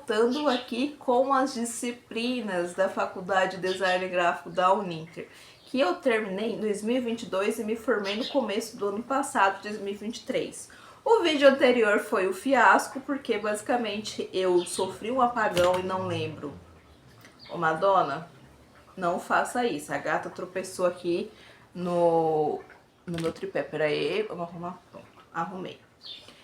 voltando aqui com as disciplinas da Faculdade de Design Gráfico da Uninter, que eu terminei em 2022 e me formei no começo do ano passado, 2023. O vídeo anterior foi o fiasco, porque basicamente eu sofri um apagão e não lembro. Ô Madonna, não faça isso. A gata tropeçou aqui no meu tripé. Pera aí, vamos arrumar. Pronto, arrumei.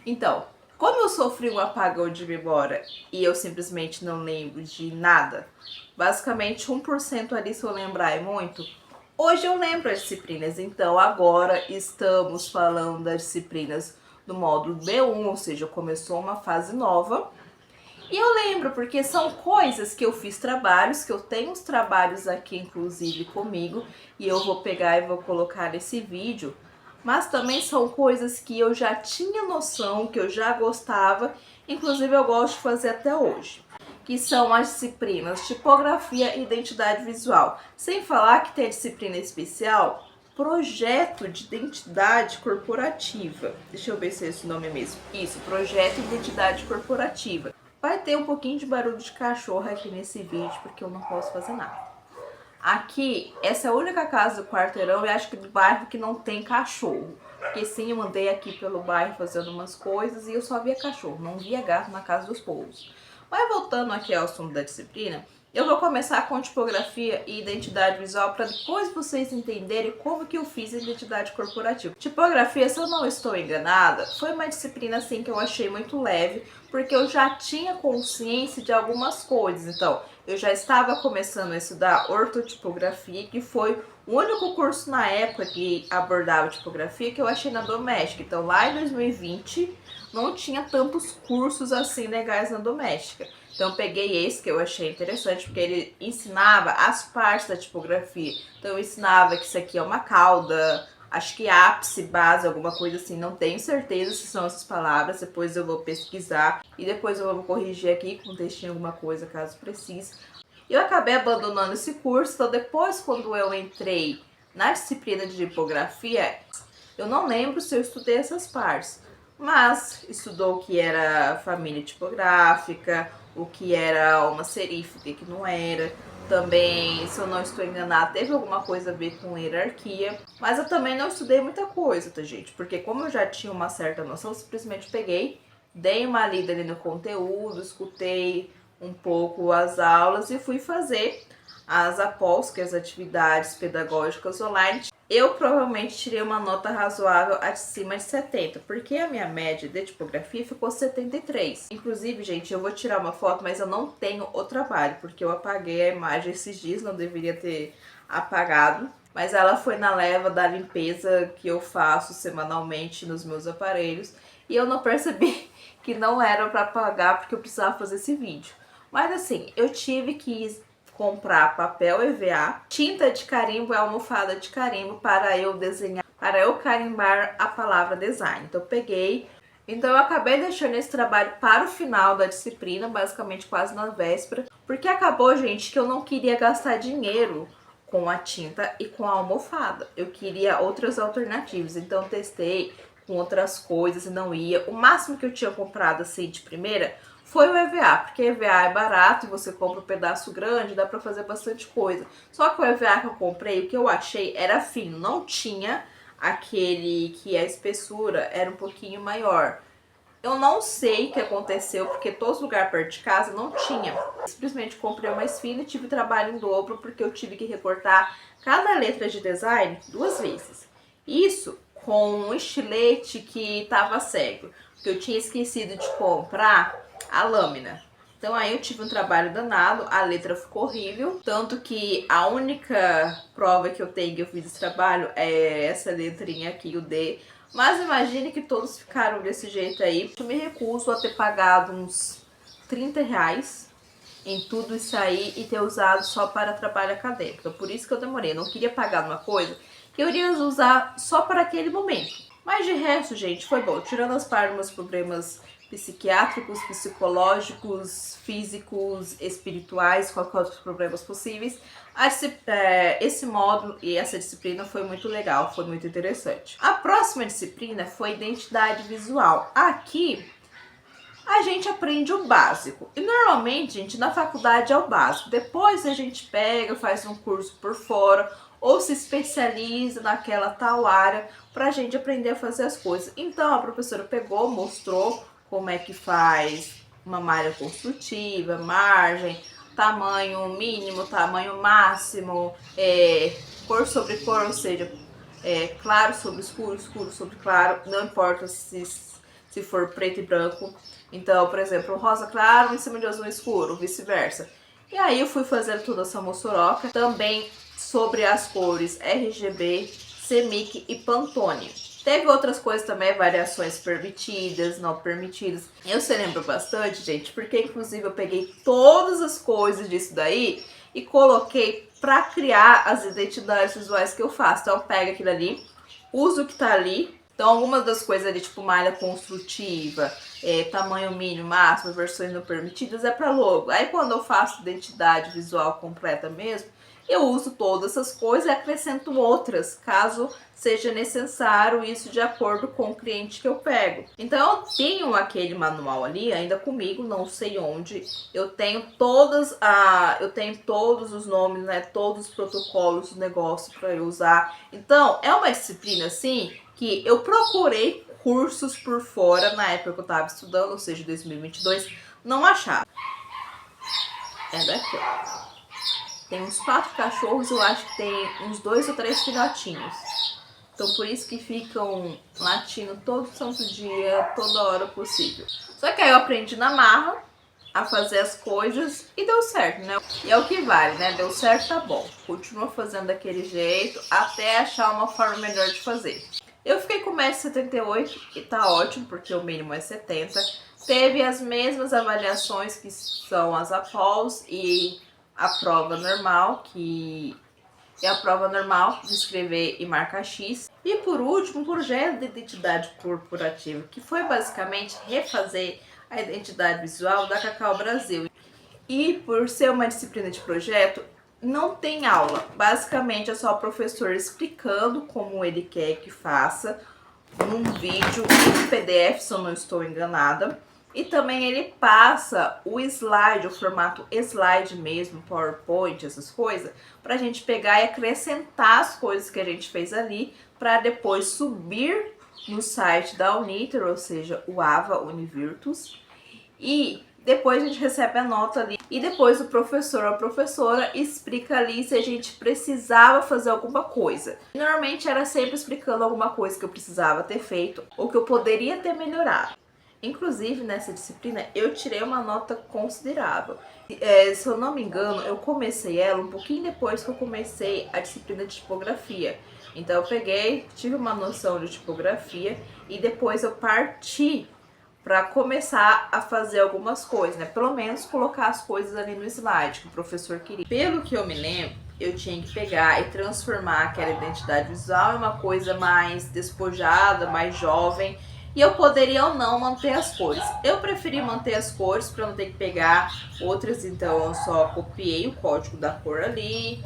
Então, como eu sofri um apagão de memória e eu simplesmente não lembro de nada, basicamente 1% ali, se eu lembrar é muito, hoje eu lembro as disciplinas. Então agora estamos falando das disciplinas do módulo B1, ou seja, começou uma fase nova. E eu lembro porque são coisas que eu fiz trabalhos, que eu tenho os trabalhos aqui inclusive comigo, e eu vou pegar e vou colocar nesse vídeo. Mas também são coisas que eu já tinha noção, que eu já gostava, inclusive eu gosto de fazer até hoje, que são as disciplinas tipografia e identidade visual. Sem falar que tem a disciplina especial projeto de identidade corporativa. Deixa eu ver se é esse nome mesmo. Isso, projeto de identidade corporativa. Vai ter um pouquinho de barulho de cachorro aqui nesse vídeo, porque eu não posso fazer nada. Aqui, essa é a única casa do quarteirão e acho que do bairro que não tem cachorro. Porque sim, eu andei aqui pelo bairro fazendo umas coisas e eu só via cachorro, não via gato na casa dos povos. Mas voltando aqui ao assunto da disciplina, eu vou começar com tipografia e identidade visual para depois vocês entenderem como que eu fiz a identidade corporativa. Tipografia, se eu não estou enganada, foi uma disciplina assim que eu achei muito leve, porque eu já tinha consciência de algumas coisas. Então, eu já estava começando a estudar ortotipografia, que foi o único curso na época que abordava tipografia que eu achei na doméstica. Então, lá em 2020, não tinha tantos cursos assim legais na doméstica. Então, eu peguei esse que eu achei interessante, porque ele ensinava as partes da tipografia. Então, eu ensinava que isso aqui é uma cauda, acho que ápice, base, alguma coisa assim. Não tenho certeza se são essas palavras, depois eu vou pesquisar. E depois eu vou corrigir aqui com um textinho, alguma coisa, caso precise. Eu acabei abandonando esse curso, então depois quando eu entrei na disciplina de tipografia, eu não lembro se eu estudei essas partes. Mas estudou o que era família tipográfica, o que era uma serífica, que não era. Também, se eu não estou enganada, teve alguma coisa a ver com hierarquia. Mas eu também não estudei muita coisa, tá, gente? Porque como eu já tinha uma certa noção, eu simplesmente peguei, dei uma lida ali no conteúdo, escutei um pouco as aulas e fui fazer as após, que as atividades pedagógicas online. Eu provavelmente tirei uma nota razoável acima de 70, porque a minha média de tipografia ficou 73. Inclusive, gente, eu vou tirar uma foto, mas eu não tenho o trabalho, porque eu apaguei a imagem esses dias, não deveria ter apagado. Mas ela foi na leva da limpeza que eu faço semanalmente nos meus aparelhos, e eu não percebi que não era para apagar, porque eu precisava fazer esse vídeo. Mas assim, eu tive que comprar papel EVA, tinta de carimbo e almofada de carimbo para eu desenhar, para eu carimbar a palavra design. Então eu peguei, então eu acabei deixando esse trabalho para o final da disciplina, basicamente quase na véspera, porque acabou, gente, que eu não queria gastar dinheiro com a tinta e com a almofada. Eu queria outras alternativas, então eu testei com outras coisas e não ia. O máximo que eu tinha comprado assim de primeira foi o EVA, porque EVA é barato e você compra um pedaço grande, dá pra fazer bastante coisa. Só que o EVA que eu comprei, o que eu achei era fino, não tinha aquele que a espessura era um pouquinho maior. Eu não sei o que aconteceu, porque todos os lugares perto de casa não tinha. Simplesmente comprei o mais fino e tive trabalho em dobro, porque eu tive que recortar cada letra de design 2 vezes. Isso com um estilete que tava cego, porque eu tinha esquecido de comprar a lâmina. Então aí eu tive um trabalho danado, a letra ficou horrível, tanto que a única prova que eu tenho que eu fiz esse trabalho é essa letrinha aqui, o D. Mas imagine que todos ficaram desse jeito aí. Eu me recuso a ter pagado uns 30 reais em tudo isso aí e ter usado só para trabalho acadêmico. Então por isso que eu demorei, eu não queria pagar uma coisa que eu iria usar só para aquele momento. Mas de resto, gente, foi bom. Tirando as partes dos meus problemas psiquiátricos, psicológicos, físicos, espirituais, qualquer outros problemas possíveis, esse módulo e essa disciplina foi muito legal, foi muito interessante. A próxima disciplina foi identidade visual. Aqui a gente aprende o básico. E normalmente, gente, na faculdade é o básico. Depois a gente pega, faz um curso por fora ou se especializa naquela tal área pra gente aprender a fazer as coisas. Então a professora pegou, mostrou como é que faz uma malha construtiva, margem, tamanho mínimo, tamanho máximo, cor sobre cor, ou seja, claro sobre escuro, escuro sobre claro, não importa se for preto e branco. Então, por exemplo, rosa claro em cima de azul escuro, vice-versa. E aí eu fui fazendo toda essa moçoroca. Também sobre as cores RGB, CMYK e Pantone. Teve outras coisas também, variações permitidas, não permitidas. Eu se lembro bastante, gente, porque inclusive eu peguei todas as coisas disso daí e coloquei para criar as identidades visuais que eu faço. Então pega aquilo ali, usa o que tá ali. Então algumas das coisas ali, tipo malha construtiva, tamanho mínimo, máximo, versões não permitidas, é para logo. Aí quando eu faço identidade visual completa mesmo, eu uso todas essas coisas e acrescento outras, caso seja necessário, isso de acordo com o cliente que eu pego. Então eu tenho aquele manual ali ainda comigo, não sei onde. Eu tenho todos os nomes, né, todos os protocolos do negócio para eu usar. Então é uma disciplina assim que eu procurei cursos por fora na época que eu estava estudando, ou seja, 2022, não achava. É daqui, ó. Tem uns 4 cachorros, eu acho que tem uns 2 ou 3 filhotinhos. Então por isso que ficam latindo todo santo dia, toda hora possível. Só que aí eu aprendi na marra a fazer as coisas e deu certo, né? E é o que vale, né? Deu certo, tá bom. Continua fazendo daquele jeito até achar uma forma melhor de fazer. Eu fiquei com 1,78 m e tá ótimo, porque o mínimo é 70. Teve as mesmas avaliações que são as APOLs e a prova normal, que é a prova normal de escrever e marcar X. E por último, um projeto de identidade corporativa, que foi basicamente refazer a identidade visual da Cacau Brasil. E por ser uma disciplina de projeto, não tem aula. Basicamente é só o professor explicando como ele quer que faça, num vídeo em PDF, se eu não estou enganada. E também ele passa o slide, o formato slide mesmo, PowerPoint, essas coisas, pra gente pegar e acrescentar as coisas que a gente fez ali, para depois subir no site da Uniter, ou seja, o AVA Univirtus. E depois a gente recebe a nota ali. E depois o professor ou a professora explica ali se a gente precisava fazer alguma coisa. Normalmente era sempre explicando alguma coisa que eu precisava ter feito ou que eu poderia ter melhorado. Inclusive, nessa disciplina, eu tirei uma nota considerável. Se eu não me engano, eu comecei ela um pouquinho depois que eu comecei a disciplina de tipografia. Então eu peguei, tive uma noção de tipografia e depois eu parti para começar a fazer algumas coisas, né? Pelo menos colocar as coisas ali no slide que o professor queria. Pelo que eu me lembro, eu tinha que pegar e transformar aquela identidade visual em uma coisa mais despojada, mais jovem. E eu poderia ou não manter as cores. Eu preferi manter as cores para não ter que pegar outras, então eu só copiei o código da cor ali,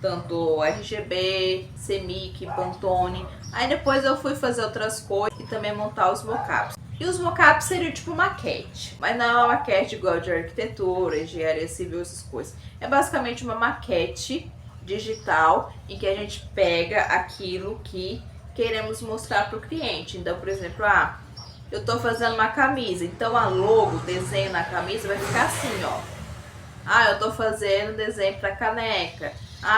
tanto RGB, CMYK, Pantone. Aí depois eu fui fazer outras cores e também montar os mockups. E os mockups seriam tipo maquete, mas não é uma maquete igual de arquitetura, engenharia civil, essas coisas. É basicamente uma maquete digital em que a gente pega aquilo que queremos mostrar para o cliente. Então, por exemplo, eu estou fazendo uma camisa, então a logo, o desenho na camisa vai ficar assim, ó. Eu estou fazendo desenho para caneca.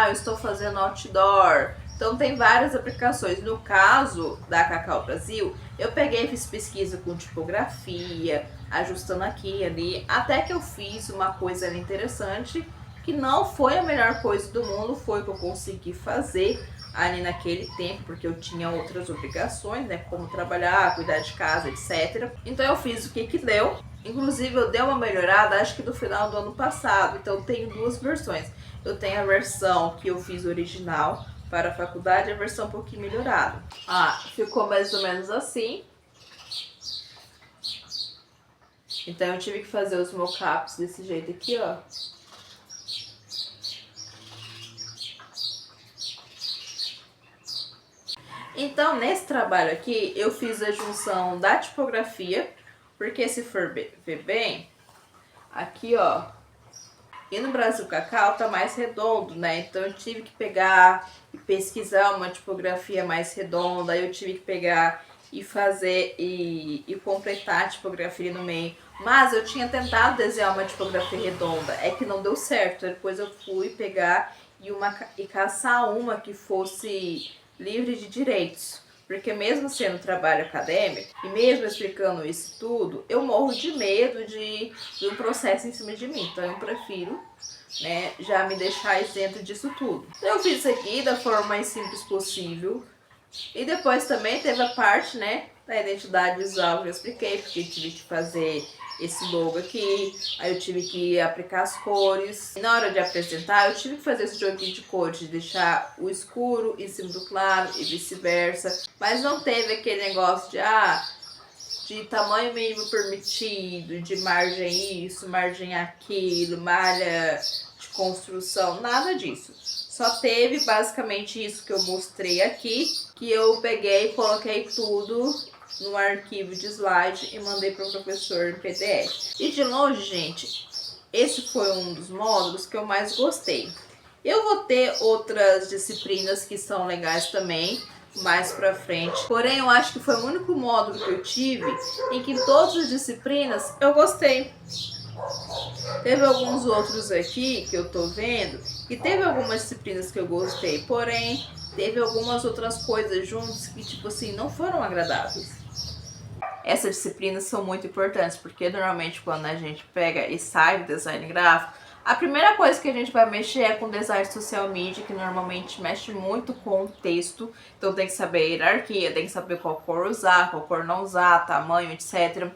Eu estou fazendo outdoor. Então tem várias aplicações. No caso da Cacau Brasil, eu peguei e fiz pesquisa com tipografia, ajustando aqui e ali, até que eu fiz uma coisa interessante, que não foi a melhor coisa do mundo, foi o que eu consegui fazer ali naquele tempo, porque eu tinha outras obrigações, né, como trabalhar, cuidar de casa, etc. Então eu fiz o que deu. Inclusive eu dei uma melhorada, acho que do final do ano passado. Então tenho duas versões. Eu tenho a versão que eu fiz original para a faculdade, a versão um pouquinho melhorada. Ficou mais ou menos assim. Então eu tive que fazer os mockups desse jeito aqui, ó. Então, nesse trabalho aqui, eu fiz a junção da tipografia Porque se for ver bem, aqui ó, e no Brasil Cacau tá mais redondo, né? Então eu tive que pegar e pesquisar uma tipografia mais redonda, aí eu tive que pegar e fazer e completar a tipografia no meio. Mas eu tinha tentado desenhar uma tipografia redonda, é que não deu certo. Depois eu fui pegar e caçar uma que fosse livre de direitos. Porque mesmo sendo trabalho acadêmico, e mesmo explicando isso tudo, eu morro de medo de um processo em cima de mim. Então eu prefiro, né, já me deixar isento disso tudo. Então eu fiz isso aqui da forma mais simples possível. E depois também teve a parte, né, da identidade visual que eu expliquei, porque eu tive que fazer esse logo aqui, aí eu tive que aplicar as cores. E na hora de apresentar, eu tive que fazer esse joguinho de cores, de deixar o escuro em cima do claro e vice-versa. Mas não teve aquele negócio de tamanho mínimo permitido, de margem isso, margem aquilo, malha de construção, nada disso. Só teve basicamente isso que eu mostrei aqui, que eu peguei e coloquei tudo no arquivo de slide e mandei para o professor em PDF. E de longe, gente, esse foi um dos módulos que eu mais gostei. Eu vou ter outras disciplinas que são legais também, mais pra frente. Porém, eu acho que foi o único módulo que eu tive em que todas as disciplinas eu gostei. Teve alguns outros aqui que eu tô vendo e teve algumas disciplinas que eu gostei, porém teve algumas outras coisas juntas que, tipo assim, não foram agradáveis. Essas disciplinas são muito importantes, porque normalmente quando a gente pega e sai do design gráfico, a primeira coisa que a gente vai mexer é com design social media, que normalmente mexe muito com o texto. Então tem que saber a hierarquia, tem que saber qual cor usar, qual cor não usar, tamanho, etc.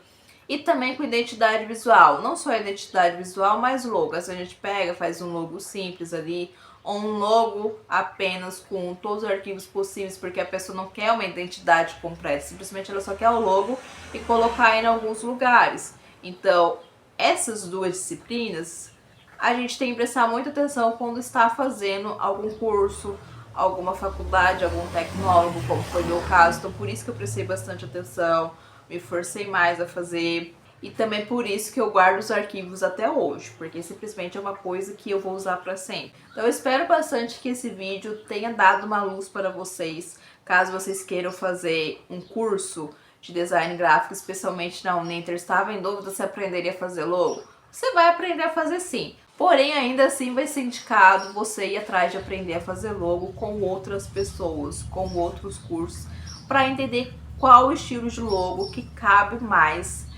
E também com identidade visual, não só identidade visual, mas logos. A gente pega, faz um logo simples ali, ou um logo apenas com todos os arquivos possíveis, porque a pessoa não quer uma identidade completa, simplesmente ela só quer o logo e colocar em alguns lugares. Então, essas duas disciplinas, a gente tem que prestar muita atenção quando está fazendo algum curso, alguma faculdade, algum tecnólogo, como foi o meu caso. Então, por isso que eu prestei bastante atenção, me forcei mais a fazer. E também por isso que eu guardo os arquivos até hoje, porque simplesmente é uma coisa que eu vou usar para sempre. Então eu espero bastante que esse vídeo tenha dado uma luz para vocês, caso vocês queiram fazer um curso de design gráfico, especialmente na Uninter, estava em dúvida se aprenderia a fazer logo. Você vai aprender a fazer sim, porém ainda assim vai ser indicado você ir atrás de aprender a fazer logo com outras pessoas, com outros cursos, para entender qual o estilo de logo que cabe mais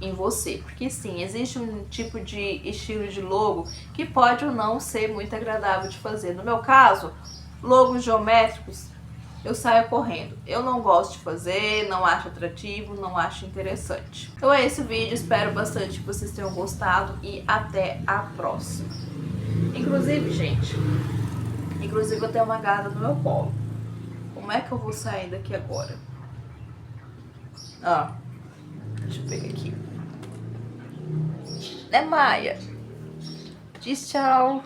em você, porque sim, existe um tipo de estilo de logo que pode ou não ser muito agradável de fazer. No meu caso, logos geométricos, eu saio correndo. Eu não gosto de fazer, não acho atrativo, não acho interessante. Então é esse o vídeo, espero bastante que vocês tenham gostado e até a próxima. Inclusive, gente, eu tenho uma gata no meu colo. Como é que eu vou sair daqui agora? Deixa eu pegar aqui. Né, Maia? Diz tchau.